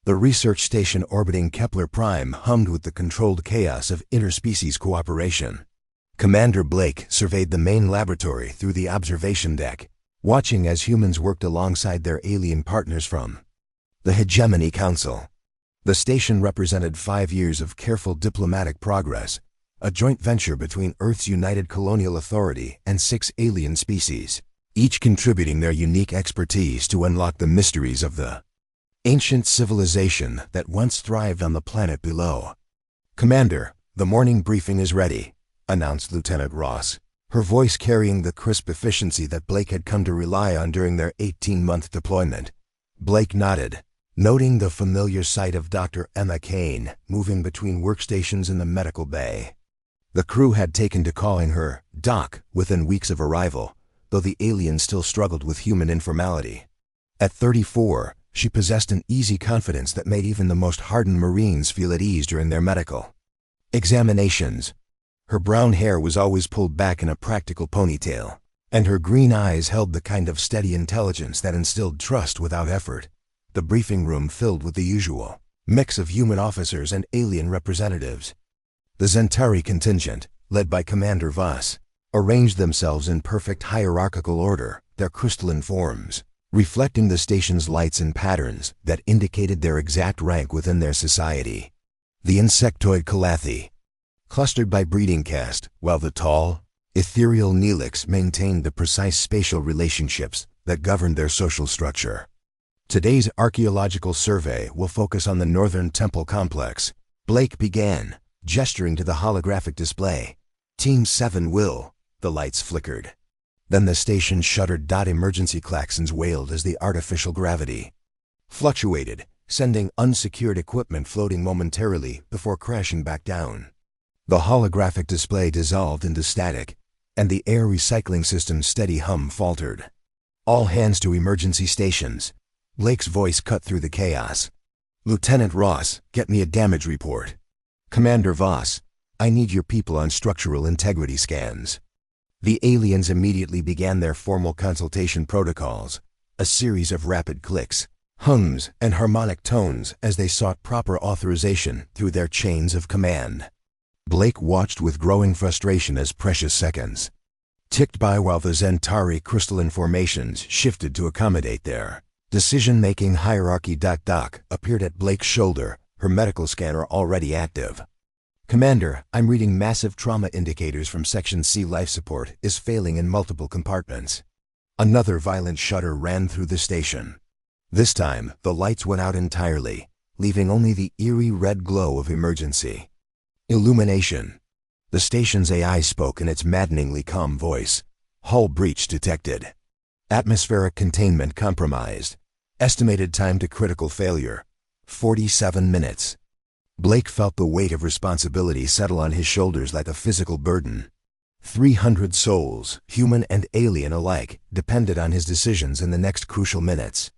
The research station orbiting Kepler Prime hummed with the controlled chaos of interspecies cooperation. Commander Blake surveyed the main laboratory through the observation deck, watching as humans worked alongside their alien partners from the Hegemony Council. The station represented 5 years of careful diplomatic progress, a joint venture between Earth's United Colonial Authority and 6 alien species, each contributing their unique expertise to unlock the mysteries of the ancient civilization that once thrived on the planet below. "Commander, the morning briefing is ready," announced Lieutenant Ross, her voice carrying the crisp efficiency that Blake had come to rely on during their 18-month deployment. Blake nodded, noting the familiar sight of Dr. Emma Kane moving between workstations in the medical bay. The crew had taken to calling her Doc within weeks of arrival, though the alien still struggled with human informality. At 34, she possessed an easy confidence that made even the most hardened Marines feel at ease during their medical examinations. Her brown hair was always pulled back in a practical ponytail, and her green eyes held the kind of steady intelligence that instilled trust without effort. The briefing room filled with the usual mix of human officers and alien representatives. The Zentari contingent, led by Commander Voss, arranged themselves in perfect hierarchical order, their crystalline forms reflecting the station's lights and patterns that indicated their exact rank within their society. The insectoid Calathi clustered by breeding caste, while the tall, ethereal Neelix maintained the precise spatial relationships that governed their social structure. Today's archaeological survey will focus on the Northern Temple complex. Blake began, gesturing to the holographic display. "Team 7 will." The lights flickered. Then the station shuddered. Emergency klaxons wailed as the artificial gravity fluctuated, sending unsecured equipment floating momentarily before crashing back down. The holographic display dissolved into static, and the air recycling system's steady hum faltered. "All hands to emergency stations." Blake's voice cut through the chaos. "Lieutenant Ross, get me a damage report." "Commander Voss, I need your people on structural integrity scans." The aliens immediately began their formal consultation protocols, a series of rapid clicks, hums, and harmonic tones as they sought proper authorization through their chains of command. Blake watched with growing frustration as precious seconds ticked by while the Zentari crystalline formations shifted to accommodate their decision-making hierarchy. Doc appeared at Blake's shoulder, her medical scanner already active. "Commander, I'm reading massive trauma indicators from Section C. Life support is failing in multiple compartments." Another violent shudder ran through the station. This time, the lights went out entirely, leaving only the eerie red glow of emergency illumination. The station's AI spoke in its maddeningly calm voice. "Hull breach detected. Atmospheric containment compromised. Estimated time to critical failure, 47 minutes. Blake felt the weight of responsibility settle on his shoulders like a physical burden. 300 souls, human and alien alike, depended on his decisions in the next crucial minutes.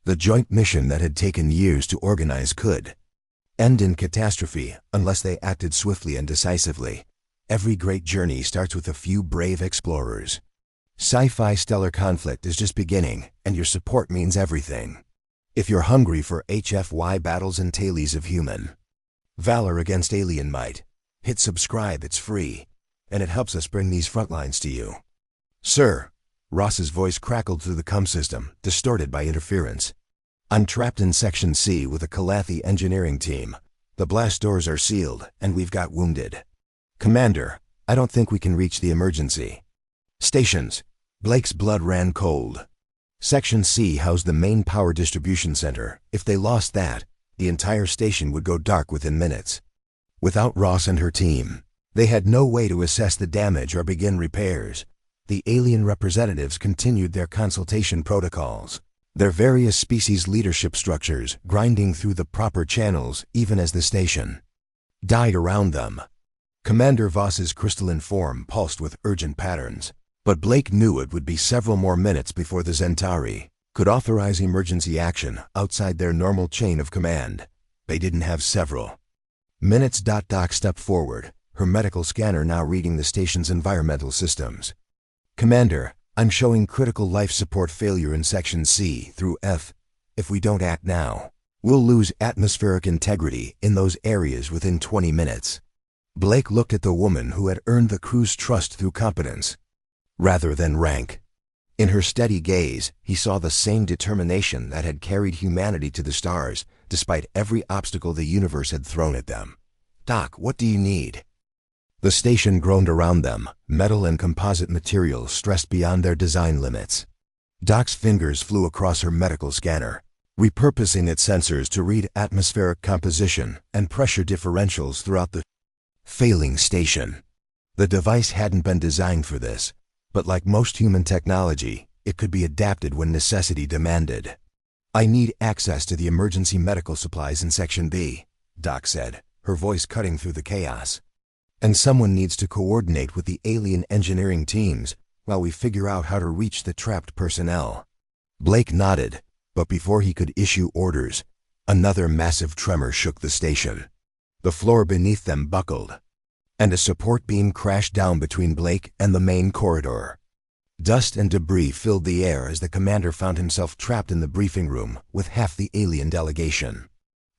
The joint mission that had taken years to organize could end in catastrophe unless they acted swiftly and decisively. Every great journey starts with a few brave explorers. Sci-fi stellar conflict is just beginning, and your support means everything. If you're hungry for HFY battles and tales of human valor against alien might, hit subscribe. It's free, and it helps us bring these frontlines to you. "Sir," Ross's voice crackled through the comm system, distorted by interference. "I'm trapped in Section C with a Calathi engineering team. The blast doors are sealed, and we've got wounded." "Commander, I don't think we can reach the emergency stations." Blake's blood ran cold. Section C housed the main power distribution center. If they lost that, the entire station would go dark within minutes. Without Ross and her team, they had no way to assess the damage or begin repairs. The alien representatives continued their consultation protocols, their various species leadership structures grinding through the proper channels even as the station died around them. Commander Voss's crystalline form pulsed with urgent patterns, but Blake knew it would be several more minutes before the Zentari could authorize emergency action outside their normal chain of command. They didn't have several minutes. Doc stepped forward, her medical scanner now reading the station's environmental systems. "Commander, I'm showing critical life support failure in Section C through F. If we don't act now, We'll lose atmospheric integrity in those areas within 20 minutes. Blake looked at the woman who had earned the crew's trust through competence, rather than rank. In her steady gaze, he saw the same determination that had carried humanity to the stars, despite every obstacle the universe had thrown at them. "Doc, what do you need?" The station groaned around them, metal and composite materials stressed beyond their design limits. Doc's fingers flew across her medical scanner, repurposing its sensors to read atmospheric composition and pressure differentials throughout the failing station. The device hadn't been designed for this, but like most human technology, it could be adapted when necessity demanded. "I need access to the emergency medical supplies in Section B," Doc said, her voice cutting through the chaos. "And someone needs to coordinate with the alien engineering teams while we figure out how to reach the trapped personnel." Blake nodded, but before he could issue orders, another massive tremor shook the station. The floor beneath them buckled, and a support beam crashed down between Blake and the main corridor. Dust and debris filled the air as the commander found himself trapped in the briefing room with half the alien delegation.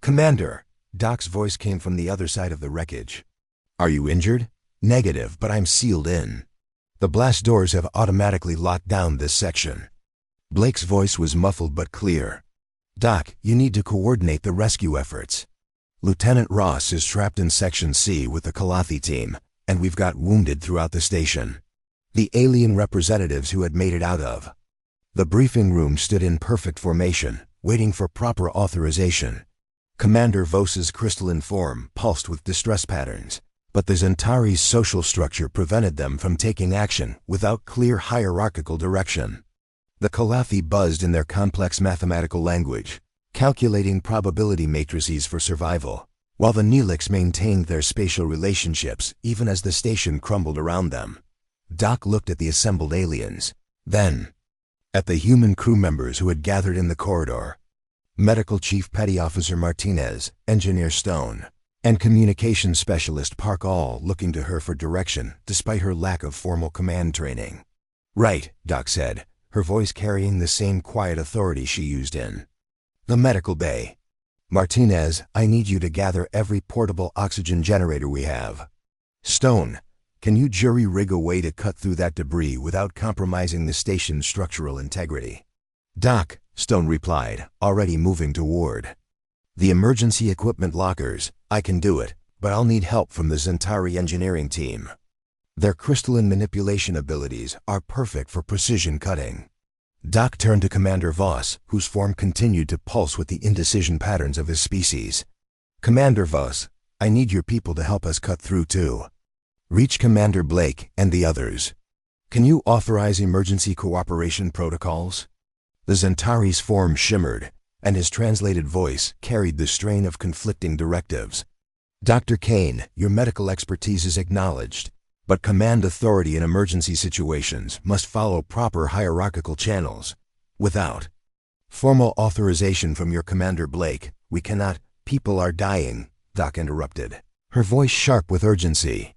"Commander," Doc's voice came from the other side of the wreckage. "Are you injured?" "Negative, but I'm sealed in. The blast doors have automatically locked down this section." Blake's voice was muffled but clear. "Doc, you need to coordinate the rescue efforts. Lieutenant Ross is trapped in Section C with the Kalathi team, and we've got wounded throughout the station." The alien representatives who had made it out of the briefing room stood in perfect formation, waiting for proper authorization. Commander Voss's crystalline form pulsed with distress patterns, but the Zentari's social structure prevented them from taking action without clear hierarchical direction. The Kalathi buzzed in their complex mathematical language, calculating probability matrices for survival, while the Neelix maintained their spatial relationships even as the station crumbled around them. Doc looked at the assembled aliens, then at the human crew members who had gathered in the corridor. Medical Chief Petty Officer Martinez, Engineer Stone, and Communications Specialist Park all looking to her for direction despite her lack of formal command training. "Right," Doc said, her voice carrying the same quiet authority she used in the medical bay. "Martinez, I need you to gather every portable oxygen generator we have. Stone, can you jury-rig a way to cut through that debris without compromising the station's structural integrity?" "Doc," Stone replied, already moving toward the emergency equipment lockers. "I can do it, but I'll need help from the Zentari engineering team. Their crystalline manipulation abilities are perfect for precision cutting." Doc turned to Commander Voss, whose form continued to pulse with the indecision patterns of his species. "Commander Voss, I need your people to help us cut through too. Reach Commander Blake and the others. Can you authorize emergency cooperation protocols?" The Zentari's form shimmered, and his translated voice carried the strain of conflicting directives. "Dr. Kane, your medical expertise is acknowledged, but command authority in emergency situations must follow proper hierarchical channels. Without formal authorization from your Commander Blake, we cannot—" "People are dying," Doc interrupted, her voice sharp with urgency.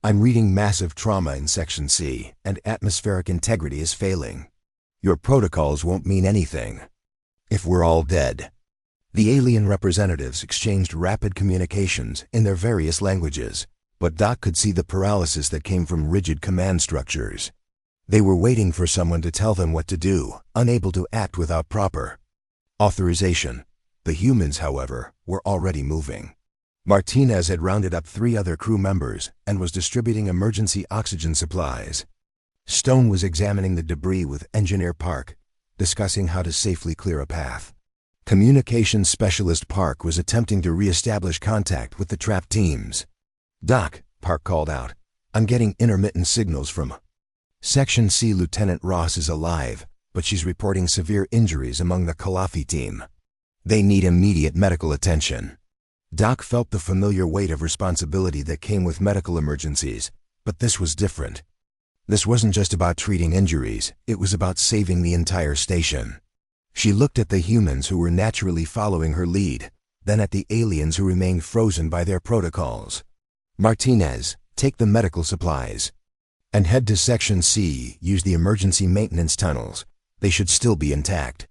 "I'm reading massive trauma in Section C, and atmospheric integrity is failing. Your protocols won't mean anything if we're all dead." The alien representatives exchanged rapid communications in their various languages, but Doc could see the paralysis that came from rigid command structures. They were waiting for someone to tell them what to do, unable to act without proper authorization. The humans, however, were already moving. Martinez had rounded up 3 other crew members and was distributing emergency oxygen supplies. Stone was examining the debris with Engineer Park, discussing how to safely clear a path. Communications Specialist Park was attempting to re-establish contact with the trapped teams. "Doc," Park called out, "I'm getting intermittent signals from Section C. Lieutenant Ross is alive, but she's reporting severe injuries among the Kalathi team. They need immediate medical attention." Doc felt the familiar weight of responsibility that came with medical emergencies, but this was different. This wasn't just about treating injuries, it was about saving the entire station. She looked at the humans who were naturally following her lead, then at the aliens who remained frozen by their protocols. "Martinez, take the medical supplies and head to Section C. Use the emergency maintenance tunnels. They should still be intact.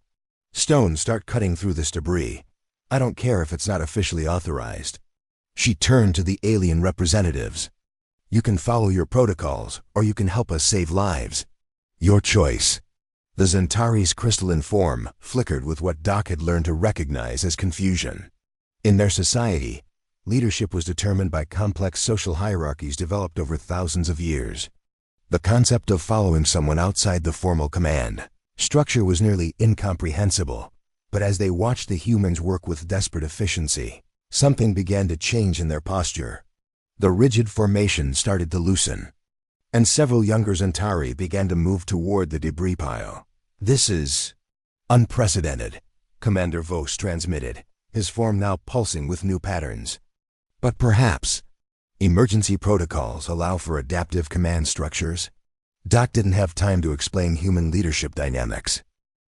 Stone, start cutting through this debris. I don't care if it's not officially authorized. She turned to the alien representatives. You can follow your protocols, or you can help us save lives. Your choice. The Zentari's crystalline form flickered with what Doc had learned to recognize as confusion. In their society, leadership was determined by complex social hierarchies developed over thousands of years. The concept of following someone outside the formal command structure was nearly incomprehensible. But as they watched the humans work with desperate efficiency, something began to change in their posture. The rigid formation started to loosen, and several younger Zentari began to move toward the debris pile. This is unprecedented, Commander Vos transmitted, his form now pulsing with new patterns. But perhaps emergency protocols allow for adaptive command structures? Doc didn't have time to explain human leadership dynamics.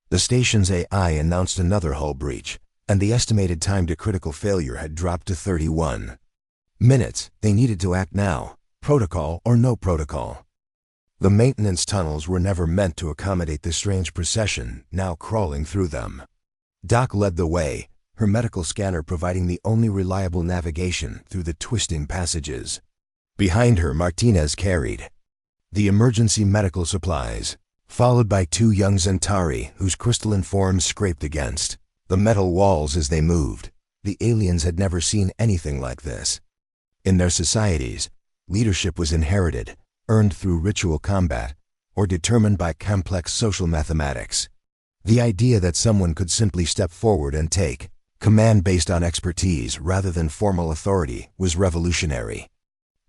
The station's AI announced another hull breach, and the estimated time to critical failure had dropped to 31 minutes. They needed to act now, protocol or no protocol. The maintenance tunnels were never meant to accommodate the strange procession now crawling through them. Doc led the way, her medical scanner providing the only reliable navigation through the twisting passages. Behind her, Martinez carried the emergency medical supplies, followed by two young Zentari whose crystalline forms scraped against the metal walls as they moved. The aliens had never seen anything like this. In their societies, leadership was inherited, earned through ritual combat, or determined by complex social mathematics. The idea that someone could simply step forward and take command based on expertise rather than formal authority was revolutionary.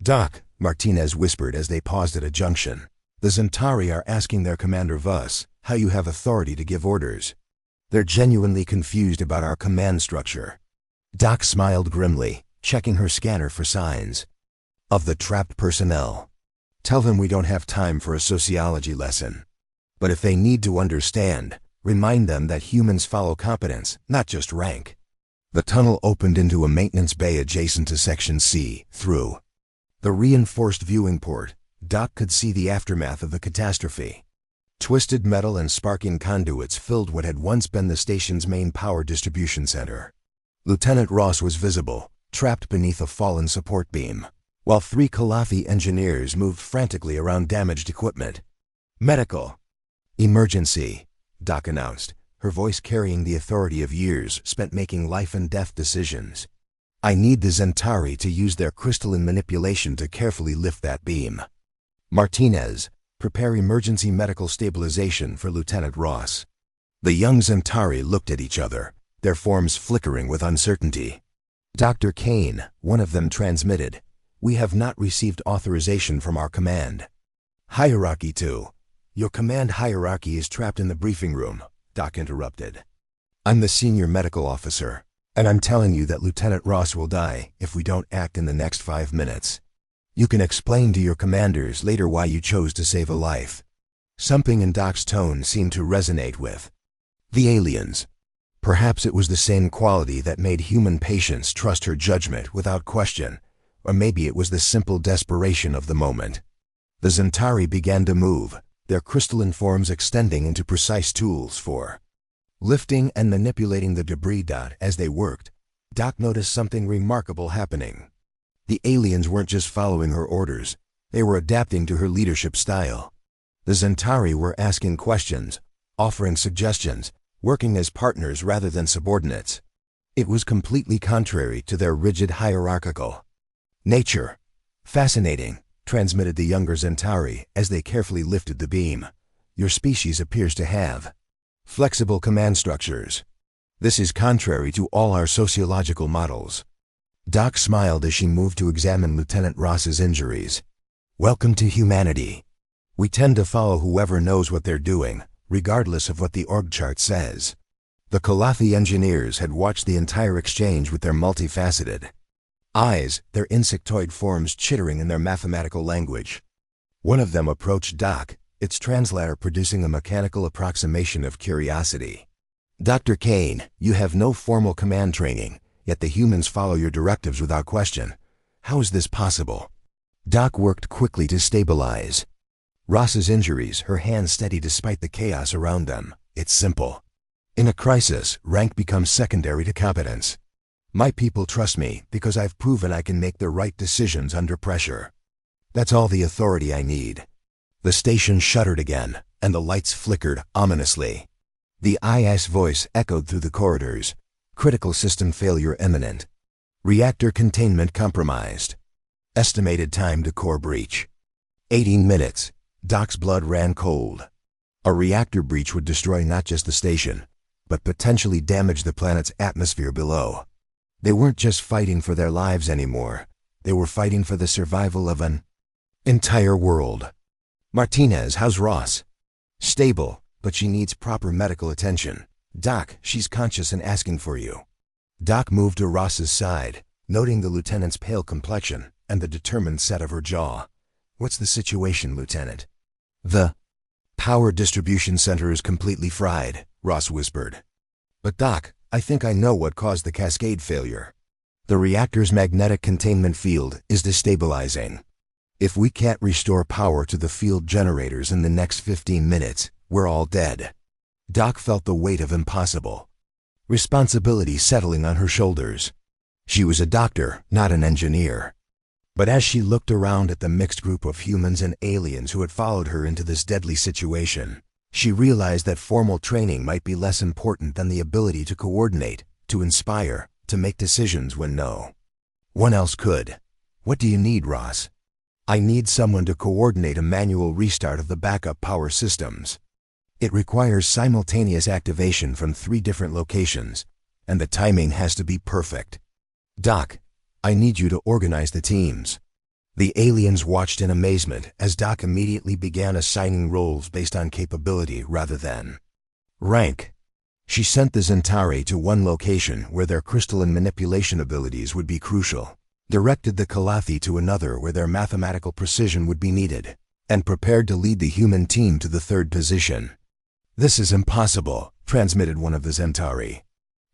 Doc, Martinez whispered as they paused at a junction. The Zentari are asking their commander Vos how you have authority to give orders. They're genuinely confused about our command structure. Doc smiled grimly, checking her scanner for signs of the trapped personnel. Tell them we don't have time for a sociology lesson. But if they need to understand, remind them that humans follow competence, not just rank. The tunnel opened into a maintenance bay adjacent to Section C. Through the reinforced viewing port, Doc could see the aftermath of the catastrophe. Twisted metal and sparking conduits filled what had once been the station's main power distribution center. Lieutenant Ross was visible, trapped beneath a fallen support beam, while three Kalathi engineers moved frantically around damaged equipment. Medical emergency, Doc announced, her voice carrying the authority of years spent making life and death decisions. I need the Zentari to use their crystalline manipulation to carefully lift that beam. Martinez, prepare emergency medical stabilization for Lieutenant Ross. The young Zentari looked at each other, their forms flickering with uncertainty. Dr. Kane, one of them transmitted, we have not received authorization from our command. Hierarchy 2. Your command hierarchy is trapped in the briefing room, Doc interrupted. I'm the senior medical officer, and I'm telling you that Lieutenant Ross will die if we don't act in the next 5 minutes. You can explain to your commanders later why you chose to save a life. Something in Doc's tone seemed to resonate with the aliens. Perhaps it was the same quality that made human patients trust her judgment without question, or maybe it was the simple desperation of the moment. The Zentari began to move, their crystalline forms extending into precise tools for lifting and manipulating the debris. As they worked, Doc noticed something remarkable happening. The aliens weren't just following her orders, they were adapting to her leadership style. The Zentari were asking questions, offering suggestions, working as partners rather than subordinates. It was completely contrary to their rigid hierarchical nature. Fascinating, transmitted the younger Zentari as they carefully lifted the beam. Your species appears to have flexible command structures. This is contrary to all our sociological models. Doc smiled as she moved to examine Lieutenant Ross's injuries. Welcome to humanity. We tend to follow whoever knows what they're doing, regardless of what the org chart says. The Kalathi engineers had watched the entire exchange with their multifaceted eyes, their insectoid forms chittering in their mathematical language. One of them approached Doc, its translator producing a mechanical approximation of curiosity. Dr. Kane, you have no formal command training, yet the humans follow your directives without question. How is this possible? Doc worked quickly to stabilize Ross's injuries, her hands steady despite the chaos around them. It's simple. In a crisis, rank becomes secondary to competence. My people trust me because I've proven I can make the right decisions under pressure. That's all the authority I need. The station shuddered again, and the lights flickered ominously. The IS voice echoed through the corridors. Critical system failure imminent. Reactor containment compromised. Estimated time to core breach. 18 minutes. Doc's blood ran cold. A reactor breach would destroy not just the station, but potentially damage the planet's atmosphere below. They weren't just fighting for their lives anymore. They were fighting for the survival of an entire world. Martinez, how's Ross? Stable, but she needs proper medical attention. Doc, she's conscious and asking for you. Doc moved to Ross's side, noting the lieutenant's pale complexion and the determined set of her jaw. What's the situation, Lieutenant? The power distribution center is completely fried, Ross whispered. But Doc, I think I know what caused the cascade failure. The reactor's magnetic containment field is destabilizing. If we can't restore power to the field generators in the next 15 minutes, we're all dead. Doc felt the weight of impossible. Responsibility settling on her shoulders. She was a doctor, not an engineer. But as she looked around at the mixed group of humans and aliens who had followed her into this deadly situation, she realized that formal training might be less important than the ability to coordinate, to inspire, to make decisions when no one else could. What do you need, Ross? I need someone to coordinate a manual restart of the backup power systems. It requires simultaneous activation from 3 different locations, and the timing has to be perfect. Doc, I need you to organize the teams. The aliens watched in amazement as Doc immediately began assigning roles based on capability rather than rank. She sent the Zentari to one location where their crystalline manipulation abilities would be crucial, directed the Kalathi to another where their mathematical precision would be needed, and prepared to lead the human team to the 3rd position. This is impossible, transmitted one of the Zentari.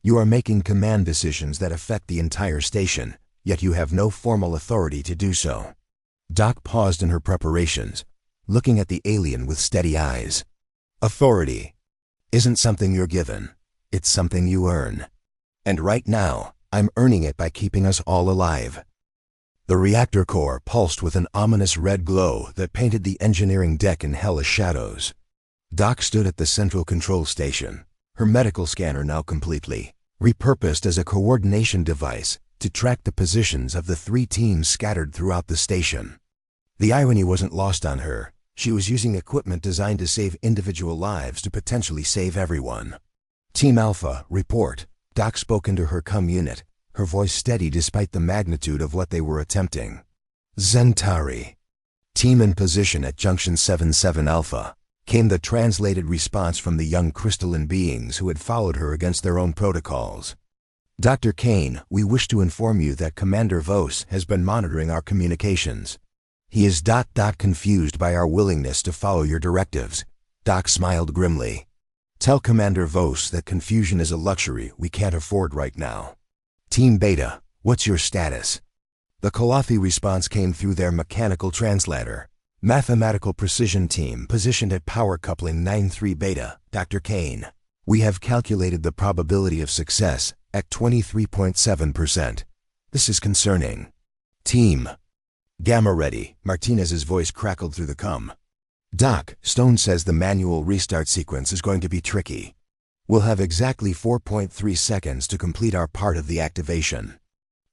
You are making command decisions that affect the entire station, yet you have no formal authority to do so. Doc paused in her preparations, looking at the alien with steady eyes. Authority isn't something you're given, it's something you earn. And right now, I'm earning it by keeping us all alive. The reactor core pulsed with an ominous red glow that painted the engineering deck in hellish shadows. Doc stood at the central control station, her medical scanner now completely repurposed as a coordination device to track the positions of the 3 teams scattered throughout the station. The irony wasn't lost on her. She was using equipment designed to save individual lives to potentially save everyone. Team Alpha, report. Doc spoke into her comm unit, her voice steady despite the magnitude of what they were attempting. Zentari. Team in position at Junction 77 Alpha. Came the translated response from the young crystalline beings who had followed her against their own protocols. Dr. Kane, we wish to inform you that Commander Vos has been monitoring our communications. He is confused by our willingness to follow your directives. Doc smiled grimly. Tell Commander Vos that confusion is a luxury we can't afford right now. Team Beta, what's your status? The Kalathi response came through their mechanical translator. Mathematical Precision Team positioned at Power Coupling 93 Beta, Dr. Kane. We have calculated the probability of success at 23.7%. This is concerning. Team Gamma ready, Martinez's voice crackled through the comm. Doc, Stone says the manual restart sequence is going to be tricky. We'll have exactly 4.3 seconds to complete our part of the activation.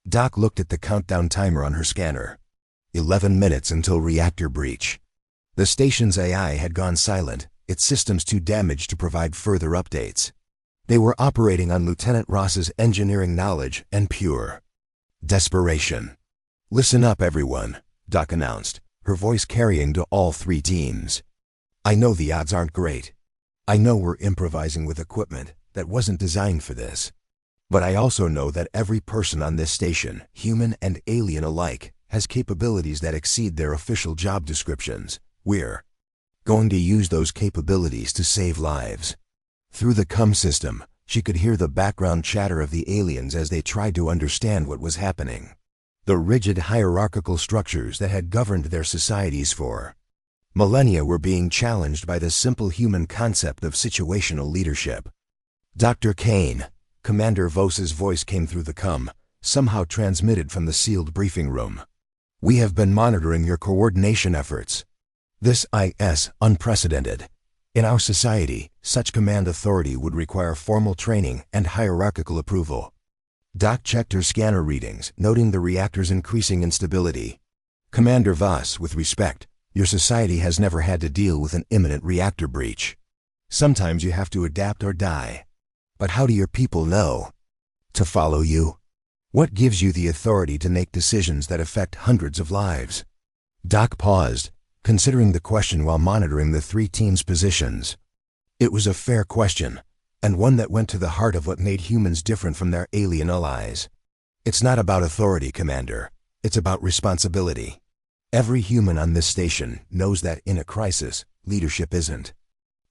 Doc looked at the countdown timer on her scanner. 11 minutes until reactor breach. The station's AI had gone silent, its systems too damaged to provide further updates. They were operating on Lieutenant Ross's engineering knowledge and pure desperation. Listen up, everyone, Doc announced, her voice carrying to all 3 teams. I know the odds aren't great. I know we're improvising with equipment that wasn't designed for this. But I also know that every person on this station, human and alien alike, has capabilities that exceed their official job descriptions. We're going to use those capabilities to save lives. Through the comm system, she could hear the background chatter of the aliens as they tried to understand what was happening. The rigid hierarchical structures that had governed their societies for millennia were being challenged by the simple human concept of situational leadership. Dr. Kane, Commander Voss's voice came through the somehow transmitted from the sealed briefing room. We have been monitoring your coordination efforts. This is unprecedented. In our society, such command authority would require formal training and hierarchical approval. Doc checked her scanner readings, noting the reactor's increasing instability. Commander Voss, with respect, your society has never had to deal with an imminent reactor breach. Sometimes you have to adapt or die. But how do your people know? To follow you? What gives you the authority to make decisions that affect hundreds of lives? Doc paused, considering the question while monitoring the three teams' positions. It was a fair question, and one that went to the heart of what made humans different from their alien allies. It's not about authority, Commander. It's about responsibility. Every human on this station knows that in a crisis, leadership isn't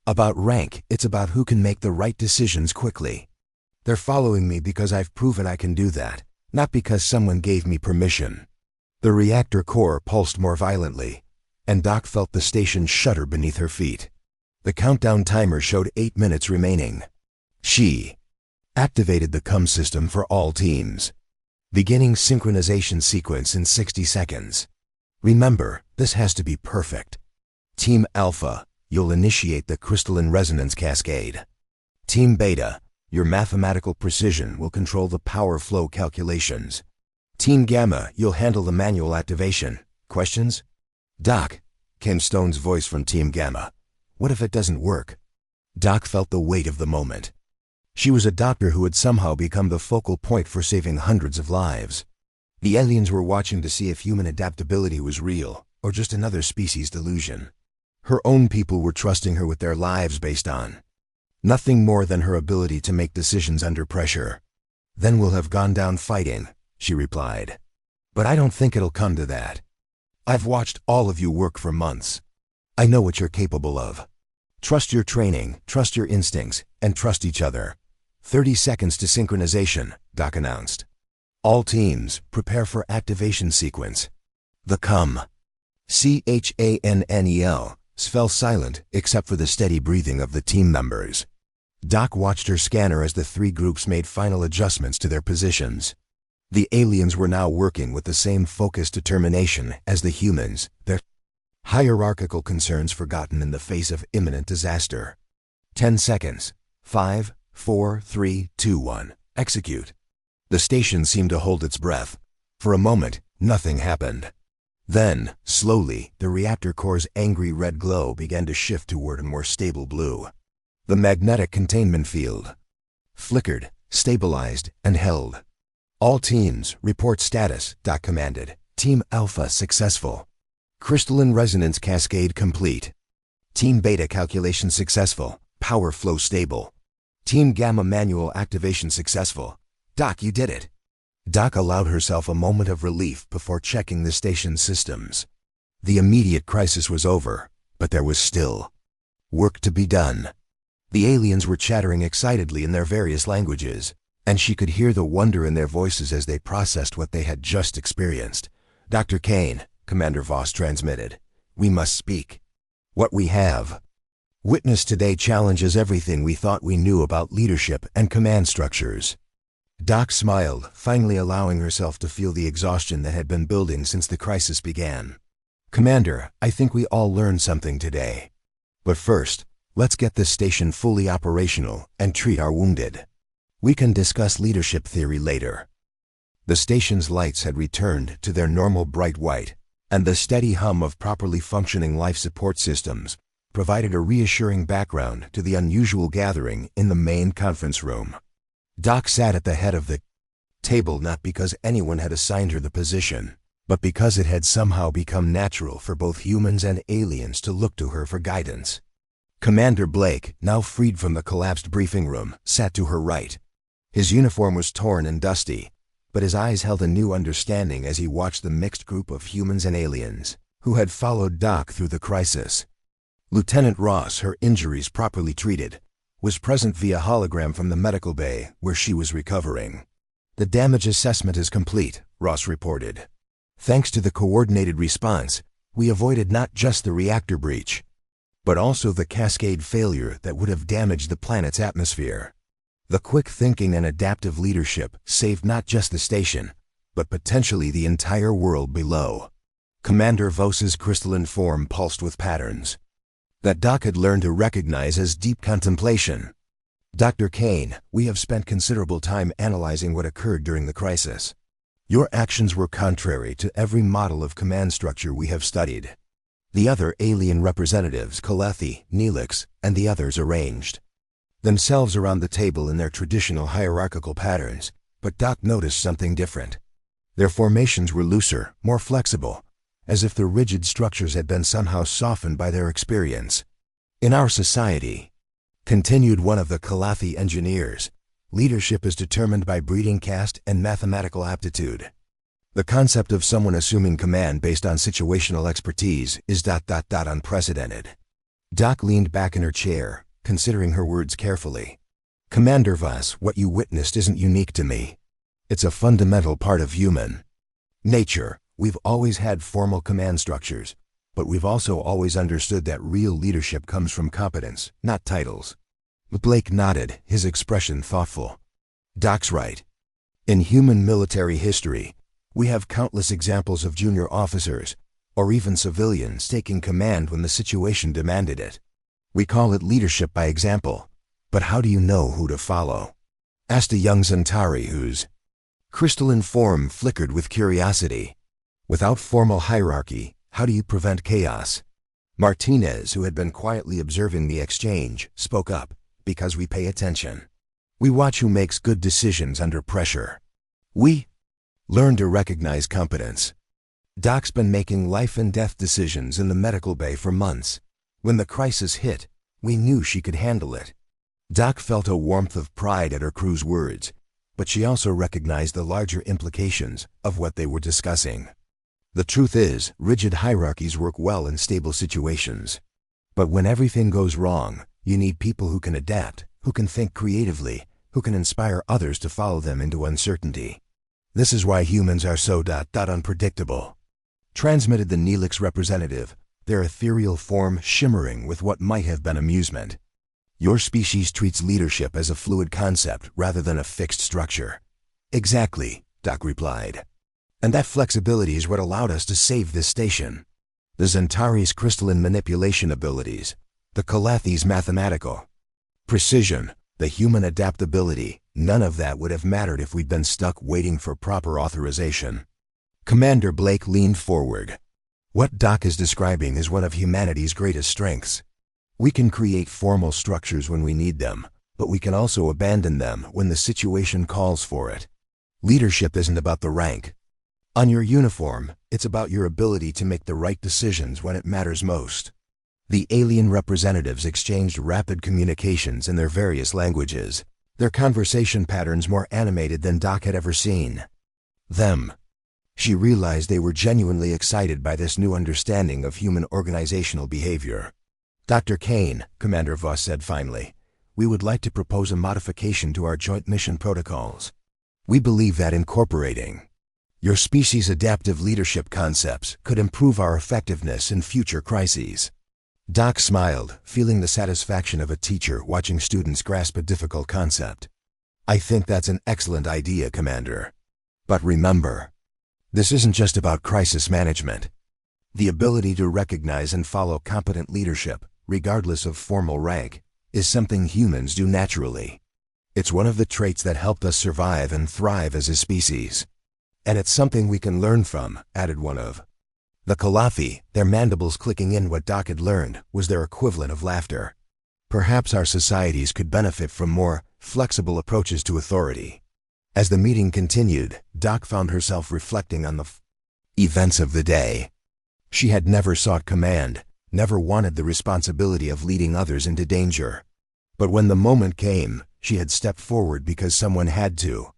about rank, it's about who can make the right decisions quickly. They're following me because I've proven I can do that, not because someone gave me permission. The reactor core pulsed more violently, and Doc felt the station shudder beneath her feet. The countdown timer showed 8 minutes remaining. She activated the CUM system for all teams. Beginning synchronization sequence in 60 seconds. Remember, this has to be perfect. Team Alpha, you'll initiate the crystalline resonance cascade. Team Beta, your mathematical precision will control the power flow calculations. Team Gamma, you'll handle the manual activation. Questions? Doc, came Stone's voice from Team Gamma. What if it doesn't work? Doc felt the weight of the moment. She was a doctor who had somehow become the focal point for saving hundreds of lives. The aliens were watching to see if human adaptability was real, or just another species delusion. Her own people were trusting her with their lives based on nothing more than her ability to make decisions under pressure. Then we'll have gone down fighting, she replied. But I don't think it'll come to that. I've watched all of you work for months. I know what you're capable of. Trust your training, trust your instincts, and trust each other. 30 seconds to synchronization, Doc announced. All teams, prepare for activation sequence. The CUM. CHANNEL fell silent except for the steady breathing of the team members. Doc watched her scanner as the three groups made final adjustments to their positions. The aliens were now working with the same focused determination as the humans, their hierarchical concerns forgotten in the face of imminent disaster. 10 seconds. 5, 4, 3, 2, 1. Execute. The station seemed to hold its breath. For a moment, nothing happened. Then, slowly, the reactor core's angry red glow began to shift toward a more stable blue. The magnetic containment field flickered, stabilized, and held. All teams, report status, Doc commanded. Team Alpha successful. Crystalline resonance cascade complete. Team Beta calculation successful. Power flow stable. Team Gamma manual activation successful. Doc, you did it. Doc allowed herself a moment of relief before checking the station's systems. The immediate crisis was over, but there was still work to be done. The aliens were chattering excitedly in their various languages, and she could hear the wonder in their voices as they processed what they had just experienced. Dr. Kane, Commander Voss transmitted, we must speak. What we have witnessed today challenges everything we thought we knew about leadership and command structures. Doc smiled, finally allowing herself to feel the exhaustion that had been building since the crisis began. Commander, I think we all learned something today. But first, let's get this station fully operational and treat our wounded. We can discuss leadership theory later. The station's lights had returned to their normal bright white, and the steady hum of properly functioning life support systems provided a reassuring background to the unusual gathering in the main conference room. Doc sat at the head of the table not because anyone had assigned her the position, but because it had somehow become natural for both humans and aliens to look to her for guidance. Commander Blake, now freed from the collapsed briefing room, sat to her right. His uniform was torn and dusty, but his eyes held a new understanding as he watched the mixed group of humans and aliens who had followed Doc through the crisis. Lieutenant Ross, her injuries properly treated, was present via hologram from the medical bay where she was recovering. The damage assessment is complete, Ross reported. Thanks to the coordinated response, we avoided not just the reactor breach, but also the cascade failure that would have damaged the planet's atmosphere. The quick thinking and adaptive leadership saved not just the station, but potentially the entire world below. Commander Voss's crystalline form pulsed with patterns that Doc had learned to recognize as deep contemplation. Dr. Kane, we have spent considerable time analyzing what occurred during the crisis. Your actions were contrary to every model of command structure we have studied. The other alien representatives, Kalethi, Neelix, and the others arranged themselves around the table in their traditional hierarchical patterns, but Doc noticed something different. Their formations were looser, more flexible, as if the rigid structures had been somehow softened by their experience. In our society, continued one of the Kalethi engineers, leadership is determined by breeding caste and mathematical aptitude. The concept of someone assuming command based on situational expertise is ... unprecedented. Doc leaned back in her chair, considering her words carefully. Commander Voss, what you witnessed isn't unique to me. It's a fundamental part of human nature. We've always had formal command structures, but we've also always understood that real leadership comes from competence, not titles. Blake nodded, his expression thoughtful. Doc's right. In human military history, we have countless examples of junior officers, or even civilians, taking command when the situation demanded it. We call it leadership by example, but how do you know who to follow? Asked a young Centauri whose crystalline form flickered with curiosity. Without formal hierarchy, how do you prevent chaos? Martinez, who had been quietly observing the exchange, spoke up. Because we pay attention. We watch who makes good decisions under pressure. We learn to recognize competence. Doc's been making life and death decisions in the medical bay for months. When the crisis hit, we knew she could handle it. Doc felt a warmth of pride at her crew's words, but she also recognized the larger implications of what they were discussing. The truth is, rigid hierarchies work well in stable situations. But when everything goes wrong, you need people who can adapt, who can think creatively, who can inspire others to follow them into uncertainty. This is why humans are so unpredictable. Transmitted the Neelix representative, their ethereal form shimmering with what might have been amusement. Your species treats leadership as a fluid concept rather than a fixed structure. Exactly, Doc replied. And that flexibility is what allowed us to save this station. The Centauri's crystalline manipulation abilities, the Kalethi's mathematical precision, the human adaptability, none of that would have mattered if we'd been stuck waiting for proper authorization. Commander Blake leaned forward. What Doc is describing is one of humanity's greatest strengths. We can create formal structures when we need them, but we can also abandon them when the situation calls for it. Leadership isn't about the rank on your uniform, it's about your ability to make the right decisions when it matters most. The alien representatives exchanged rapid communications in their various languages, their conversation patterns more animated than Doc had ever seen. She realized they were genuinely excited by this new understanding of human organizational behavior. Dr. Kane, Commander Voss said finally, we would like to propose a modification to our joint mission protocols. We believe that incorporating your species' adaptive leadership concepts could improve our effectiveness in future crises. Doc smiled, feeling the satisfaction of a teacher watching students grasp a difficult concept. I think that's an excellent idea, Commander. But remember, this isn't just about crisis management. The ability to recognize and follow competent leadership, regardless of formal rank, is something humans do naturally. It's one of the traits that helped us survive and thrive as a species. And it's something we can learn from, added one of the Kalethi, their mandibles clicking in. What Doc had learned was their equivalent of laughter. Perhaps our societies could benefit from more flexible approaches to authority. As the meeting continued, Doc found herself reflecting on the events of the day. She had never sought command, never wanted the responsibility of leading others into danger. But when the moment came, she had stepped forward because someone had to.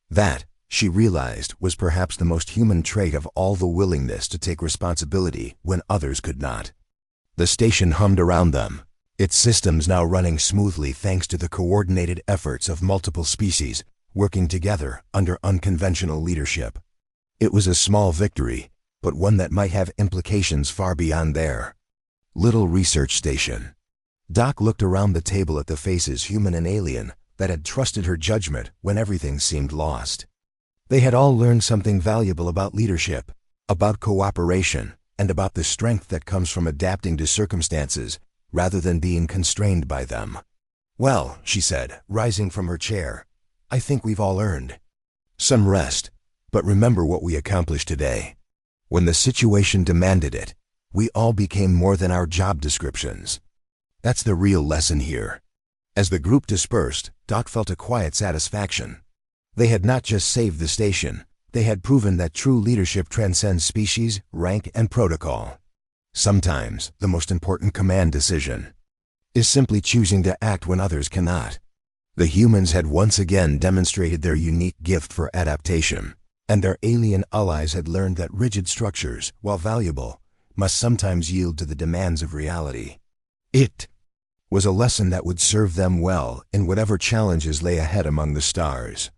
That, she realized, was perhaps the most human trait of all, the willingness to take responsibility when others could not. The station hummed around them, its systems now running smoothly thanks to the coordinated efforts of multiple species working together under unconventional leadership. It was a small victory, but one that might have implications far beyond their little research station. Doc looked around the table at the faces, human and alien, that had trusted her judgment when everything seemed lost. They had all learned something valuable about leadership, about cooperation, and about the strength that comes from adapting to circumstances rather than being constrained by them. "Well," she said, rising from her chair, "I think we've all earned some rest, but remember what we accomplished today. When the situation demanded it, we all became more than our job descriptions. That's the real lesson here." As the group dispersed, Doc felt a quiet satisfaction. They had not just saved the station, they had proven that true leadership transcends species, rank, and protocol. Sometimes, the most important command decision is simply choosing to act when others cannot. The humans had once again demonstrated their unique gift for adaptation, and their alien allies had learned that rigid structures, while valuable, must sometimes yield to the demands of reality. It was a lesson that would serve them well in whatever challenges lay ahead among the stars.